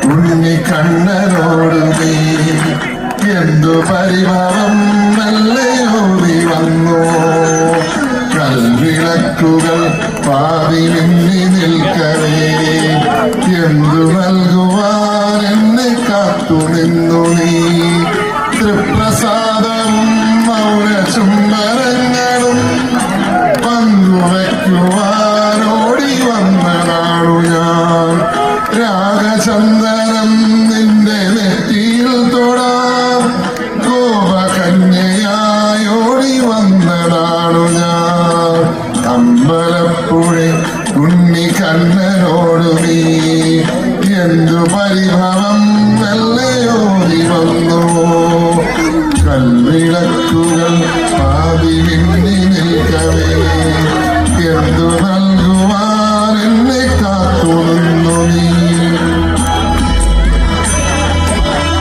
ഉണ്ണിക്കണ്ണനോട് നീ എന്തു പരിഭവം മെല്ലയോടി വന്നു. കൽവിളക്കുകൾ പാതി മിന്നി നിൽക്കവേ എന്തു നൽകുവാൻ എന്നെ കാത്തു നിന്നു നീ. തൃപ്രസാദവും മൗന ചുംബനങ്ങളും പങ്കുവയ്ക്കുവാനോടി വന്നതാണു ഞാൻ. രാഗചന്ദനം നിന്റെ നെറ്റിയിൽ തൊടാൻ ഗോപകന്യയായോടി വന്നതാണു ഞാൻ. അമ്പലപ്പുഴ ഉണ്ണിക്കണ്ണനോട് നീ എന്തു പരിഭവം വെള്ളയോടി വന്നു. കൽവിളക്കുകൾ പാതി മിന്നി നിൽക്കവേ എന്തു